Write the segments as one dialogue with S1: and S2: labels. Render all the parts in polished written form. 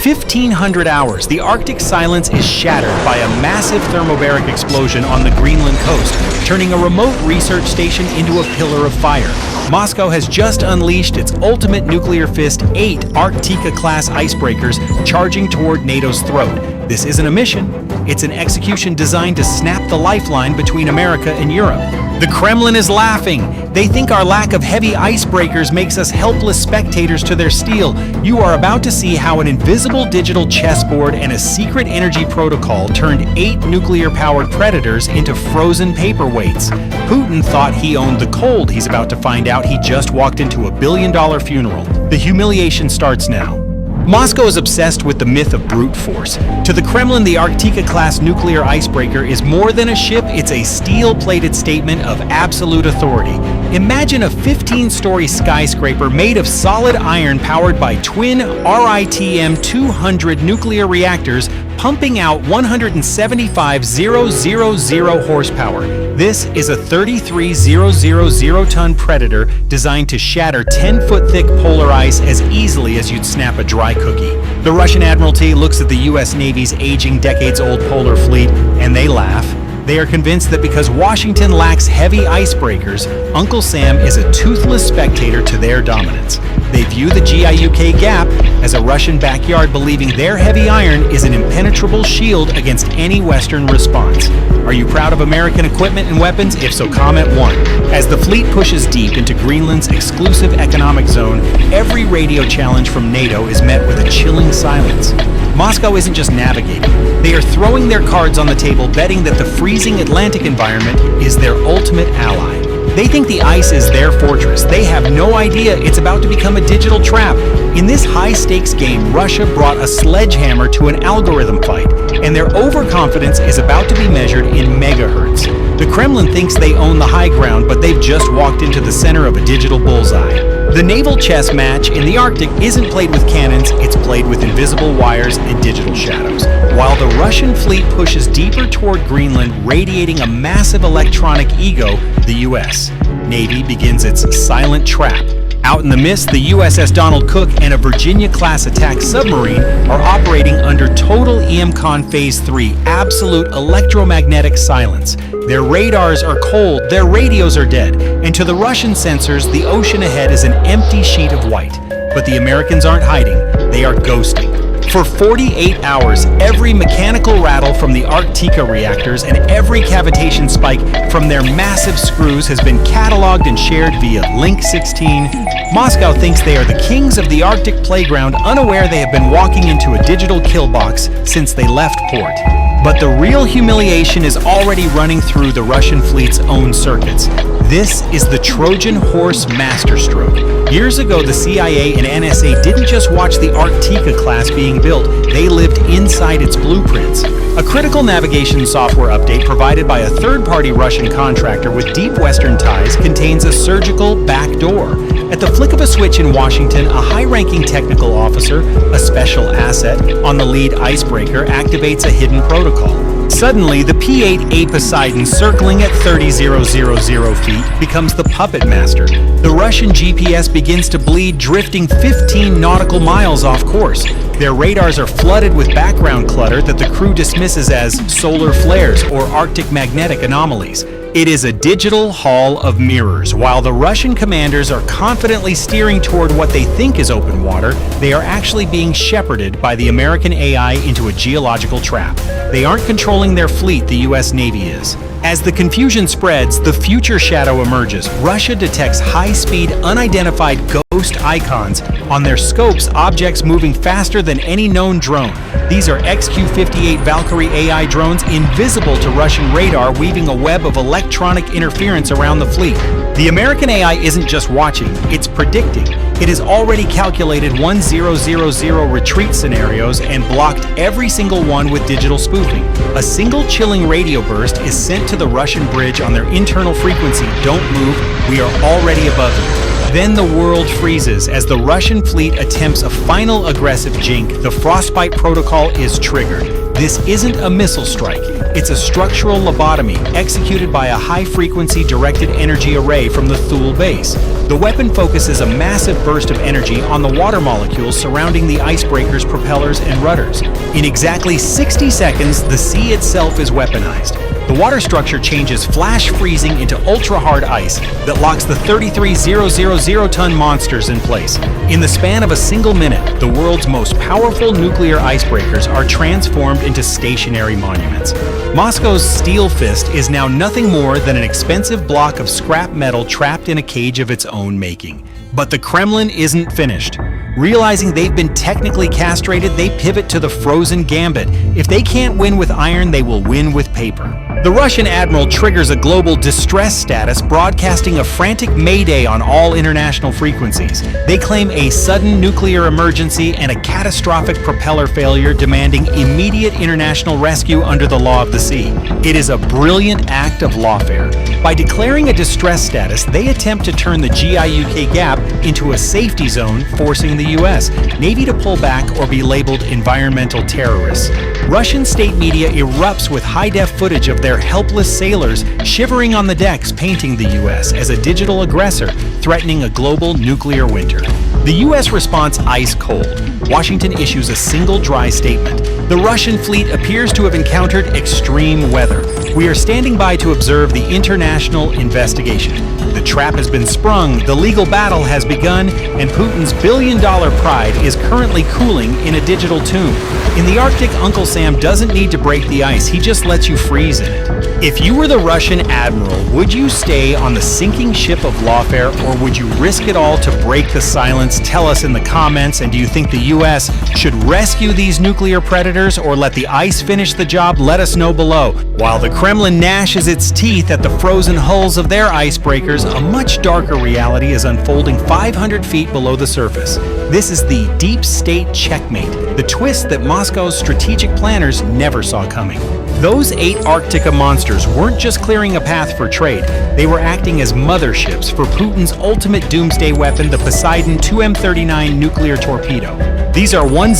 S1: 1,500 hours, the Arctic silence is shattered by a massive thermobaric explosion on the Greenland coast, turning a remote research station into a pillar of fire. Moscow has just unleashed its ultimate nuclear fist, 8 Arktika-class icebreakers charging toward NATO's throat. This isn't a mission, it's an execution designed to snap the lifeline between America and Europe. The Kremlin is laughing. They think our lack of heavy icebreakers makes us helpless spectators to their steel. You are about to see how an invisible digital chessboard and a secret energy protocol turned 8 nuclear-powered predators into frozen paperweights. Putin thought he owned the cold. He's about to find out he just walked into a billion-dollar funeral. The humiliation starts now. Moscow is obsessed with the myth of brute force. To the Kremlin, the Arktika-class nuclear icebreaker is more than a ship, it's a steel-plated statement of absolute authority. Imagine a 15-story skyscraper made of solid iron powered by twin RITM-200 nuclear reactors pumping out 175,000 horsepower. This is a 33,000-ton Predator designed to shatter 10-foot-thick polar ice as easily as you'd snap a dry cookie. The Russian Admiralty looks at the U.S. Navy's aging, decades-old polar fleet, and they laugh. They are convinced that because Washington lacks heavy icebreakers, Uncle Sam is a toothless spectator to their dominance. They view the GIUK Gap as a Russian backyard, believing their heavy iron is an impenetrable shield against any Western response. Are you proud of American equipment and weapons? If so, comment 1. As the fleet pushes deep into Greenland's exclusive economic zone, every radio challenge from NATO is met with a chilling silence. Moscow isn't just navigating. They are throwing their cards on the table, betting that the freezing Atlantic environment is their ultimate ally. They think the ice is their fortress. They have no idea it's about to become a digital trap. In this high-stakes game, Russia brought a sledgehammer to an algorithm fight, and their overconfidence is about to be measured in megahertz. The Kremlin thinks they own the high ground, but they've just walked into the center of a digital bullseye. The naval chess match in the Arctic isn't played with cannons, it's played with invisible wires and digital shadows. While the Russian fleet pushes deeper toward Greenland, radiating a massive electronic ego, the U.S. Navy begins its silent trap. Out in the mist, the USS Donald Cook and a Virginia-class attack submarine are operating under total EMCON Phase 3, absolute electromagnetic silence. Their radars are cold, their radios are dead, and to the Russian sensors, the ocean ahead is an empty sheet of white. But the Americans aren't hiding, they are ghosting. For 48 hours, every mechanical rattle from the Arktika reactors and every cavitation spike from their massive screws has been cataloged and shared via Link 16. Moscow thinks they are the kings of the Arctic playground, unaware they have been walking into a digital kill box since they left port. But the real humiliation is already running through the Russian fleet's own circuits. This is the Trojan horse masterstroke. Years ago, the CIA and NSA didn't just watch the Arktika class being built, they lived inside its blueprints. A critical navigation software update provided by a third-party Russian contractor with deep Western ties contains a surgical back door. At the flick of a switch in Washington, a high-ranking technical officer, a special asset, on the lead icebreaker activates a hidden protocol. Suddenly, the P-8A Poseidon circling at 30,000 feet becomes the puppet master. The Russian GPS begins to bleed, drifting 15 nautical miles off course. Their radars are flooded with background clutter that the crew dismisses as solar flares or Arctic magnetic anomalies. It is a digital hall of mirrors. While the Russian commanders are confidently steering toward what they think is open water, they are actually being shepherded by the American AI into a geological trap. They aren't controlling their fleet, the U.S. Navy is. As the confusion spreads, the future shadow emerges. Russia detects high-speed, unidentified ghost icons. On their scopes, objects moving faster than any known drone. These are XQ-58 Valkyrie AI drones, invisible to Russian radar, weaving a web of electronic interference around the fleet. The American AI isn't just watching, it's predicting. It has already calculated 1000 retreat scenarios and blocked every single one with digital spoofing. A single chilling radio burst is sent to the Russian bridge on their internal frequency. Don't move, we are already above you. Then the world freezes as the Russian fleet attempts a final aggressive jink. The frostbite protocol is triggered. This isn't a missile strike. It's a structural lobotomy executed by a high-frequency directed energy array from the Thule base. The weapon focuses a massive burst of energy on the water molecules surrounding the Icebreakers' propellers and rudders. In exactly 60 seconds, the sea itself is weaponized. The water structure changes flash freezing into ultra-hard ice that locks the 33,000-ton monsters in place. In the span of a single minute, the world's most powerful nuclear icebreakers are transformed into stationary monuments. Moscow's steel fist is now nothing more than an expensive block of scrap metal trapped in a cage of its own making. But the Kremlin isn't finished. Realizing they've been technically castrated, they pivot to the frozen gambit. If they can't win with iron, they will win with paper. The Russian admiral triggers a global distress status, broadcasting a frantic mayday on all international frequencies. They claim a sudden nuclear emergency and a catastrophic propeller failure, demanding immediate international rescue under the law of the sea. It is a brilliant act of lawfare. By declaring a distress status, they attempt to turn the GIUK gap into a safety zone, forcing the US Navy to pull back or be labeled environmental terrorists. Russian state media erupts with high-def footage of their helpless sailors shivering on the decks, painting the US as a digital aggressor threatening a global nuclear winter. The US responds ice cold. Washington issues a single dry statement. The Russian fleet appears to have encountered extreme weather. We are standing by to observe the international investigation. The trap has been sprung, the legal battle has begun, and Putin's billion-dollar pride is currently cooling in a digital tomb. In the Arctic, Uncle Sam doesn't need to break the ice, he just lets you freeze in it. If you were the Russian admiral, would you stay on the sinking ship of lawfare, or would you risk it all to break the silence? Tell us in the comments. And do you think the US should rescue these nuclear predators or let the ice finish the job? Let us know below. While the Kremlin gnashes its teeth at the frozen hulls of their icebreakers, a much darker reality is unfolding 500 feet below the surface. This is the deep state checkmate, the twist that Moscow's strategic planners never saw coming. Those 8 Arctica monsters weren't just clearing a path for trade, they were acting as motherships for Putin's ultimate doomsday weapon, the Poseidon 2M39 nuclear torpedo. These are 100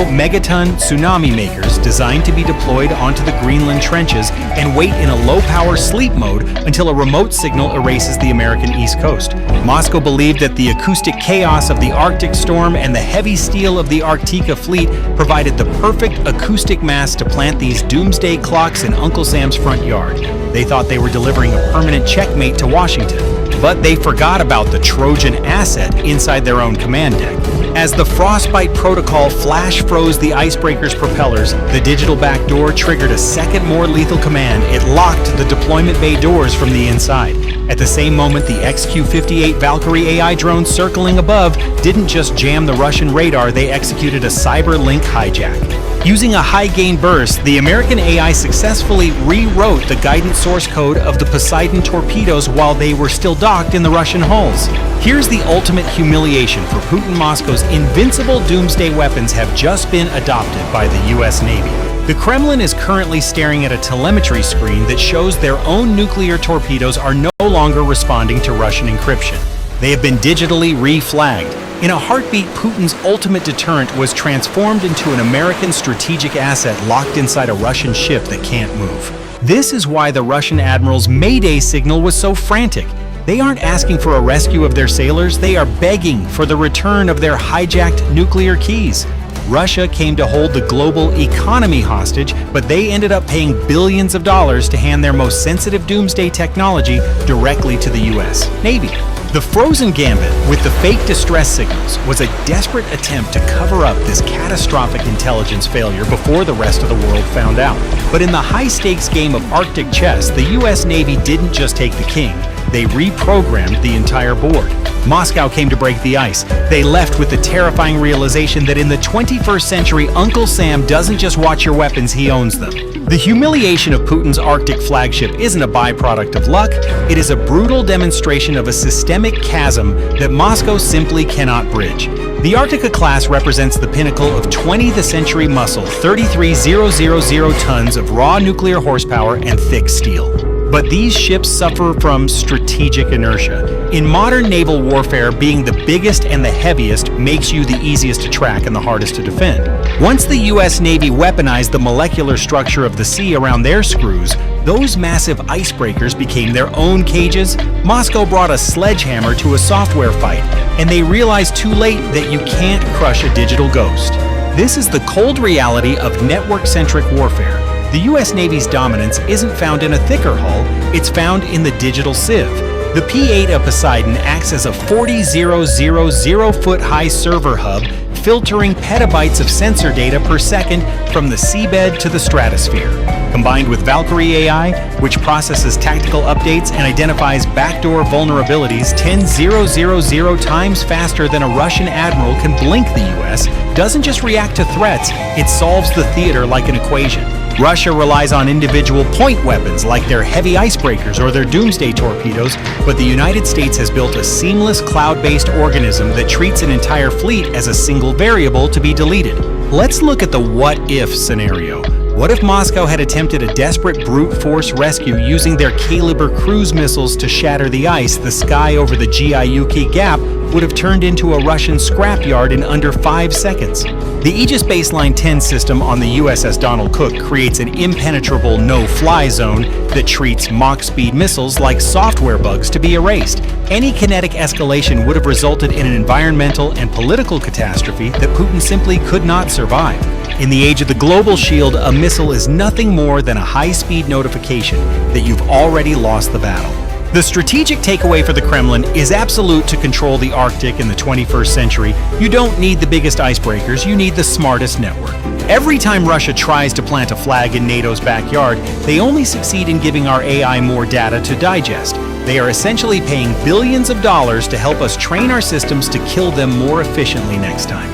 S1: megaton tsunami makers designed to be deployed onto the Greenland trenches and wait in a low-power sleep mode until a remote signal erases the American East Coast. Moscow believed that the acoustic chaos of the Arctic storm and the heavy steel of the Arctica fleet provided the perfect acoustic mass to plant these doomsday clocks in Uncle Sam's front yard. They thought they were delivering a permanent checkmate to Washington, but they forgot about the Trojan asset inside their own command deck. As the Frostbite protocol flash froze the icebreaker's propellers, the digital backdoor triggered a second more lethal command. It locked the deployment bay doors from the inside. At the same moment, the XQ-58 Valkyrie AI drone circling above didn't just jam the Russian radar, they executed a cyber-link hijack. Using a high-gain burst, the American AI successfully rewrote the guidance source code of the Poseidon torpedoes while they were still docked in the Russian hulls. Here's the ultimate humiliation for Putin. Moscow's invincible doomsday weapons have just been adopted by the US Navy. The Kremlin is currently staring at a telemetry screen that shows their own nuclear torpedoes are no longer responding to Russian encryption. They have been digitally reflagged. In a heartbeat, Putin's ultimate deterrent was transformed into an American strategic asset locked inside a Russian ship that can't move. This is why the Russian admiral's Mayday signal was so frantic. They aren't asking for a rescue of their sailors, they are begging for the return of their hijacked nuclear keys. Russia came to hold the global economy hostage, but they ended up paying billions of dollars to hand their most sensitive doomsday technology directly to the US Navy. The frozen gambit with the fake distress signals was a desperate attempt to cover up this catastrophic intelligence failure before the rest of the world found out. But in the high-stakes game of Arctic chess, the US Navy didn't just take the king, they reprogrammed the entire board. Moscow came to break the ice. They left with the terrifying realization that in the 21st century, Uncle Sam doesn't just watch your weapons, he owns them. The humiliation of Putin's Arctic flagship isn't a byproduct of luck, it is a brutal demonstration of a systemic chasm that Moscow simply cannot bridge. The Arctica class represents the pinnacle of 20th century muscle, 33,000 tons of raw nuclear horsepower and thick steel. But these ships suffer from strategic inertia. In modern naval warfare, being the biggest and the heaviest makes you the easiest to track and the hardest to defend. Once the US Navy weaponized the molecular structure of the sea around their screws, those massive icebreakers became their own cages. Moscow brought a sledgehammer to a software fight, and they realized too late that you can't crush a digital ghost. This is the cold reality of network-centric warfare. The US Navy's dominance isn't found in a thicker hull, it's found in the digital sieve. The P-8 of Poseidon acts as a 40,000-foot-high server hub, filtering petabytes of sensor data per second from the seabed to the stratosphere. Combined with Valkyrie AI, which processes tactical updates and identifies backdoor vulnerabilities 10,000 times faster than a Russian admiral can blink, the US doesn't just react to threats, it solves the theater like an equation. Russia relies on individual point weapons like their heavy icebreakers or their doomsday torpedoes, but the United States has built a seamless cloud-based organism that treats an entire fleet as a single variable to be deleted. Let's look at the what-if scenario. What if Moscow had attempted a desperate brute force rescue using their Caliber cruise missiles to shatter the ice? The sky over the Giayuki Gap would have turned into a Russian scrapyard in under 5 seconds. The Aegis Baseline 10 system on the USS Donald Cook creates an impenetrable no-fly zone that treats Mach-speed missiles like software bugs to be erased. Any kinetic escalation would have resulted in an environmental and political catastrophe that Putin simply could not survive. In the age of the global shield, a missile is nothing more than a high-speed notification that you've already lost the battle. The strategic takeaway for the Kremlin is absolute. To control the Arctic in the 21st century, you don't need the biggest icebreakers, you need the smartest network. Every time Russia tries to plant a flag in NATO's backyard, they only succeed in giving our AI more data to digest. They are essentially paying billions of dollars to help us train our systems to kill them more efficiently next time.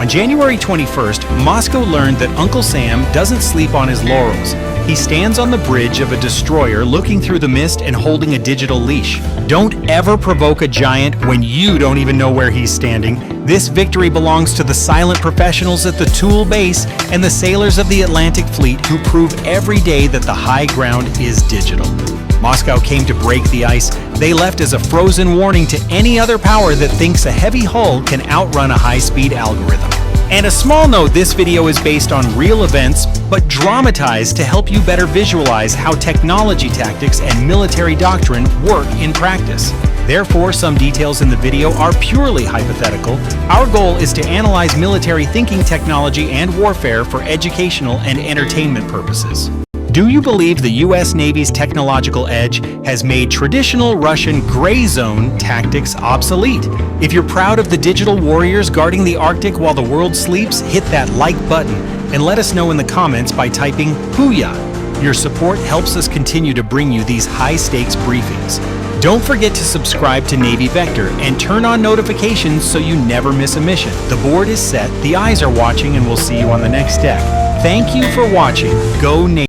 S1: On January 21st, Moscow learned that Uncle Sam doesn't sleep on his laurels. He stands on the bridge of a destroyer looking through the mist and holding a digital leash. Don't ever provoke a giant when you don't even know where he's standing. This victory belongs to the silent professionals at the Thule base and the sailors of the Atlantic Fleet who prove every day that the high ground is digital. Moscow came to break the ice. They left as a frozen warning to any other power that thinks a heavy hull can outrun a high-speed algorithm. And a small note, this video is based on real events, but dramatized to help you better visualize how technology tactics and military doctrine work in practice. Therefore, some details in the video are purely hypothetical. Our goal is to analyze military thinking, technology, and warfare for educational and entertainment purposes. Do you believe the US Navy's technological edge has made traditional Russian gray zone tactics obsolete? If you're proud of the digital warriors guarding the Arctic while the world sleeps, hit that like button and let us know in the comments by typing "Booyah." Your support helps us continue to bring you these high-stakes briefings. Don't forget to subscribe to Navy Vector and turn on notifications so you never miss a mission. The board is set, the eyes are watching, and we'll see you on the next deck. Thank you for watching. Go Navy!